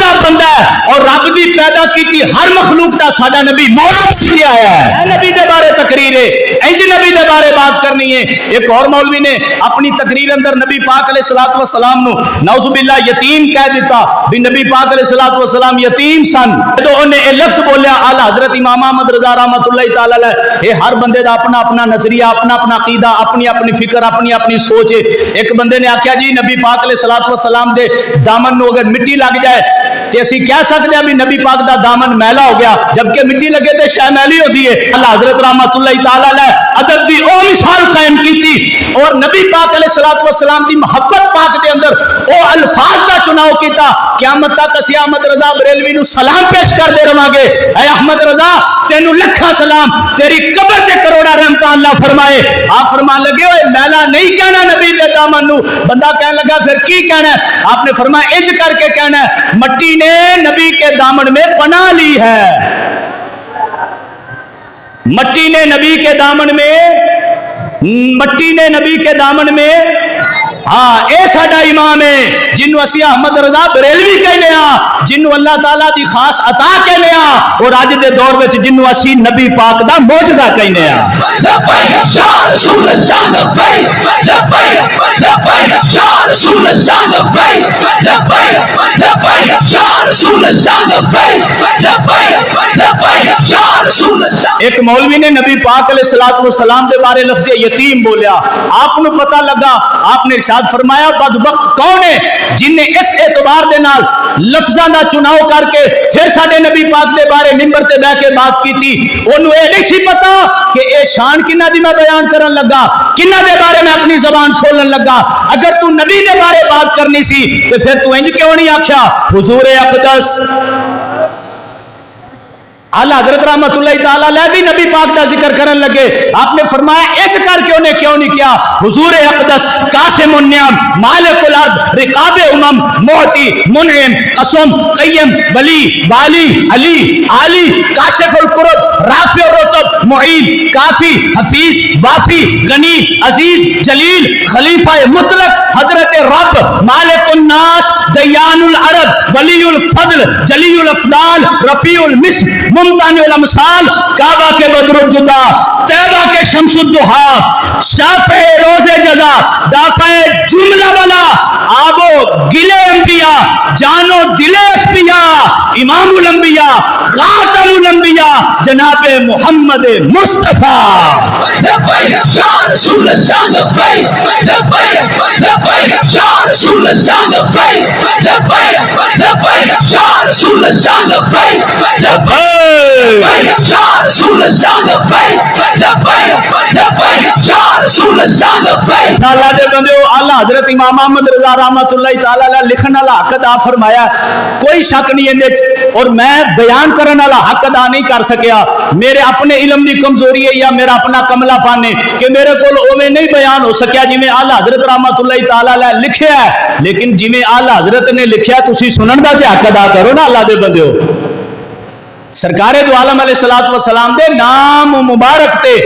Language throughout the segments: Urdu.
دا بندہ ہے اور رب دی پیدا کی ہر مخلوق دا ساڈا نبی مولوی کیا ہے نبی دے بارے تقریر ہے انج نبی دے بارے بات کرنی ہے. ایک اور مولوی نے اپنی تقریر اندر نبی پاک علیہ الصلوۃ والسلام نو نعوذ باللہ یتیم کہہ دیتا بھی نبی پاک علیہ الصلوۃ والسلام یتیم سن. تو انہیں یہ لفظ بولیا اعلی حضرت امام احمد رضا رحمۃ اللہ تعالی علیہ یہ ہر بندے دا اپنا اپنا نظریہ اپنا اپنا عقیدہ اپنی اپنی فکر اپنی اپنی سوچ ہے. ایک بندے نے آخیا جی نبی پاک علیہ الصلوۃ والسلام دے دامن نو اگر مٹی لگ جائے تے اسی کہہ سکتے ہیں بھی نبی پاک دا دامن میلا ہو گیا جبکہ مٹی لگے تے شے میلی ہوتی ہے. اللہ حضرت رحمۃ اللہ تعالی علیہ ادب دی او مثال قائم کی تھی اور نبی پاک علیہ الصلوۃ والسلام دی محبت پاک دے اندر او الفاظ دا چناؤ کیتا قیامت تک اسی احمد رضا بریلوی نو سلام پیش کر دے رہاں گے. اے احمد رضا تینو لکھا سلام تیری قبر تے کروڑا رحمت اللہ فرمائے. آپ فرمان لگے ہوئے میلا نہیں کہنا نبی دے دامن نو. بندہ کہنے لگا پھر کی کہنا ہے؟ آپ نے فرمایا اج کر کے کہنا ہے مٹی نے نبی کے دامن میں پناہ لی ہے. مٹی نے نبی کے دامن میں مٹی نے نبی کے دامن میں ہاں اے ساڈا امام ہے جنوں اسی احمد رضا بریلوی کہنے ہاں جنوں اللہ تعالیٰ دی خاص عطا کہنے ہاں اور اج دے دور وچ جنوں اسی نبی پاک دا معجزہ کہنے ہاں. لبیک یا رسول اللہ لبیک لبیک لبیک یا رسول اللہ لبیک لبیک لبیک یا رسول اللہ لبیک لبیک لبیک یا رسول اللہ. ایک مولوی نے نبی پاک علیہ الصلوۃ والسلام دے بارے لفظ یتیم بولیا. آپ کو پتہ لگا آپ نے ارشاد فرمایا بدبخت کون ہے جن نے اس اعتبار دے نال لفظاں دا چناؤ کر کے پھر ساڈے نبی پاک دے بارے منبر تے بیٹھ کے بات کی تھی. اونوں اے نہیں سی پتا کہ اے شان کنہ دی میں بیان کرن لگا کنہ دے بارے میں اپنی زبان کھولن لگا. اگر تو نبی دے بارے بات کرنی سی تے پھر تو انج کیوں نہیں آکھیا حضور اقدس. اعلیٰ حضرت رحمت اللہ تعالیٰ علیہ بھی نبی پاک دا ذکر کرن لگے. آپ نے فرمایا اج کر کے انہیں کیوں نہیں کیا حضور اقدس قاسم النعم مالک الارض رقاب امم معطی منعم قسم قیم ولی والی علی عالی کاشف الکرب رافع الرتب معین کافی حفیظ وافی غنی عزیز جلیل خلیفہ مطلق حضرت رب مالک الناس دیان العرب ولی الفضل جلی الافضال رفیع المثل ممتان الامثال کعبہ کے بدر الجدا طیبہ کے شمس الضحا شافع روز جزا دافع جملہ والا آبو گلے انبیاء جانو دل اسفیاء امام الانبیاء خاتم الانبیاء جناب محمد مصطفیٰ. لبیک یا رسول اللہ لبیک لبیک لبیک یا رسول اللہ لبیک لبیک لبیک یا رسول اللہ لبیک لبیک یا رسول اللہ لبیک لبیک لبیک یا رسول اللہ لبیک. اللہ دے بندے اعلیٰ حضرت امام احمد رضا رحمۃ اللہ تعالی علیہ لکھن والا حق ادا فرمایا کوئی شک نہیں اندے اور میں بیان کرنے والا حق ادا نہیں کر سکیا. میرے اپنے علم دی کمزوری ہے یا میرا اپنا کملا پانے کہ میرے کول اوویں نہیں بیان ہو سکیا جی میں اعلیٰ حضرت رحمۃ اللہ تعالی علیہ لکھیا ہے. لیکن جی میں اعلیٰ حضرت نے لکھیا تسی سنن دا تے حق ادا کرو نا. اللہ دے بندیو سرکار دو عالم علیہ الصلوۃ والسلام دے نام مبارک تے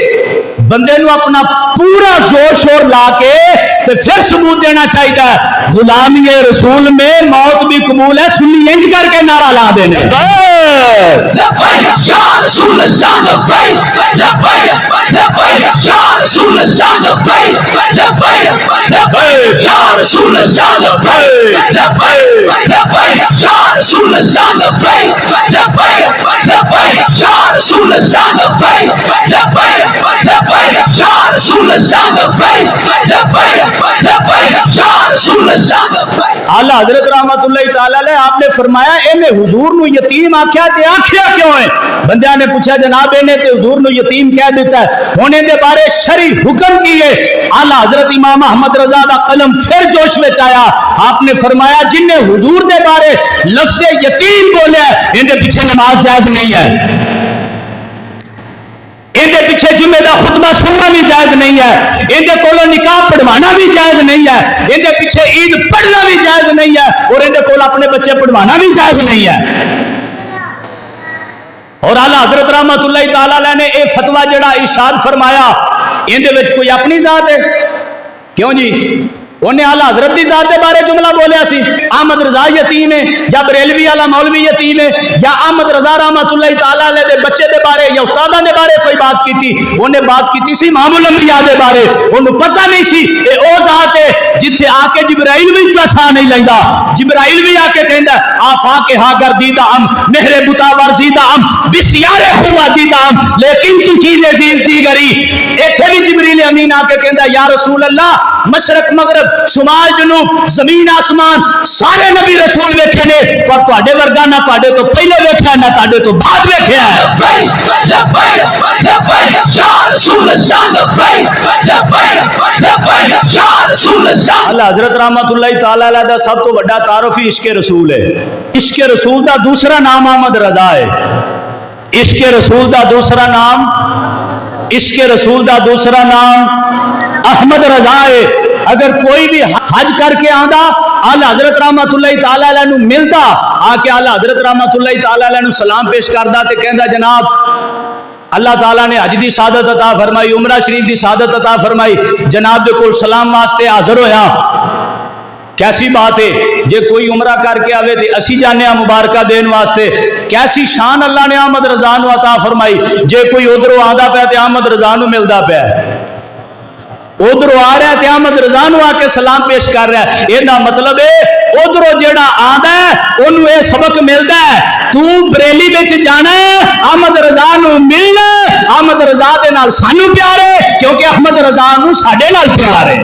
بندے نو اپنا پورا زور شور لا کے تے پھر ثبوت دینا چاہیے. غلامی رسول میں موت بھی قبول ہے سنی انج کر کے نعرہ لا دینے. لبیک یا رسول اللہ لبیک لبیک لبیک یا رسول اللہ لبیک لبیک لبیک یا رسول اللہ لبیک لبیک لبیک یا رسول اللہ لبیک لبیک لبیک یا رسول اللہ لبیک لبیک لبیک یا رسول اللہ لبیک لبیک لبیک یا رسول اللہ لبیک. اعلیٰ حضرت رحمت اللہ تعالی علیہ آپ نے فرمایا اینے حضور نو یتیم آکھیا تے آکھیا کیوں ہے؟ بندیاں نے پوچھا جناب اینے تے حضور نو یتیم کہہ دیتا ہے ہونے دے بارے شرعی حکم کیے. اعلیٰ حضرت امام احمد رضا دا قلم پھر جوش میں آیا. آپ نے فرمایا جن نے حضور دے بارے لفظ یتیم بولے ان دے پیچھے نماز جائز نہیں ہے ان دے پیچھے جمعے دا خطبہ سننا بھی جائز نہیں ہے ان دے کولو نکاح پڑھوانا بھی جائز نہیں ہے ان دے پیچھے عید پڑھنا بھی جائز نہیں ہے اور ان دے کولو اپنے بچے پڑھوانا بھی جائز نہیں ہے. اور اعلیٰ حضرت رحمت اللہ تعالی علیہ نے اے فتویٰ جڑا ارشاد فرمایا ان دے وچ کوئی اپنی ذات ہے کیوں جی انہیں آلہ حضرت دی ذات دے بارے جملہ بولیا سی احمد رضا یتیم ہے یا بریلوی والا مولوی یتیم ہے یا احمد رضا رحمت اللہ تعالی علیہ دے بچے دے بارے یا استاداں دے بارے کوئی بات کیتی؟ انہیں بات کیتی سی امام الانبیاء دے بارے. انہوں پتہ نہیں سی اے او ذات ہے جتھے آ کے جبرائیل بھی چسا نہیں لیندا. جبرائیل بھی آ کے کہندا آفا کے ہا گردیدہ ہم مہر بتا ورزیدہ ہم بسیار خوبا دیدہ ہم لیکن تو چیزیں زیرتی گری. ایتھے بھی جبریل امین آ کے کہندا یا رسول اللہ مشرق مغرب شمال جنوب زمین آسمان سارے نبی رسول ویکھے نے پر تواڈے ورگا نہ تواڈے تو پہلے ویکھیا نہ تواڈے تو بعد ویکھیا ہے. لبیک لبیک لبیک یا رسول اللہ لبیک لبیک لبیک یا رسول اللہ. اللہ حضرت رحمت اللہ تعالی علیہ دا سب تو بڑا تعارف ہی عشق رسول ہے. عشق رسول دا دوسرا نام احمد رضا ہے. عشق رسول دا دوسرا نام عشق رسول دا دوسرا نام احمد رضا ہے. اگر کوئی بھی حج کر کے آندا آلہ حضرت رحمت اللہ تعالی علیہ نو ملدا آ کے آلہ حضرت رحمت اللہ تعالی علیہ نو سلام پیش کردا تے کہندا جناب اللہ تعالیٰ نے حج دی سعادت عطا فرمائی عمرہ شریف دی سعادت عطا فرمائی جناب دے کول سلام واسطے حاضر ہویا. کیسی بات ہے جے کوئی عمرہ کر کے آوے تے اسی جانے ہاں مبارکہ دین واسطے. کیسی شان اللہ نے احمد رضا نو عطا فرمائی. جے کوئی ادھروں آندا پیا تے احمد رضا نو ملدا پیا ادھروں آ رہا ہے تے احمد رضا نو آ کے سلام پیش کر رہا ہے. یہ دا مطلب ہے ادھروں جیڑا آندا ہے انہوں یہ سبق ملدا ہے تو بریلی وچ جانا ہے احمد رضا نو ملنا. احمد رضا دے نال سانو پیار ہے کیونکہ احمد رضا نو ساڈے نال پیار ہے.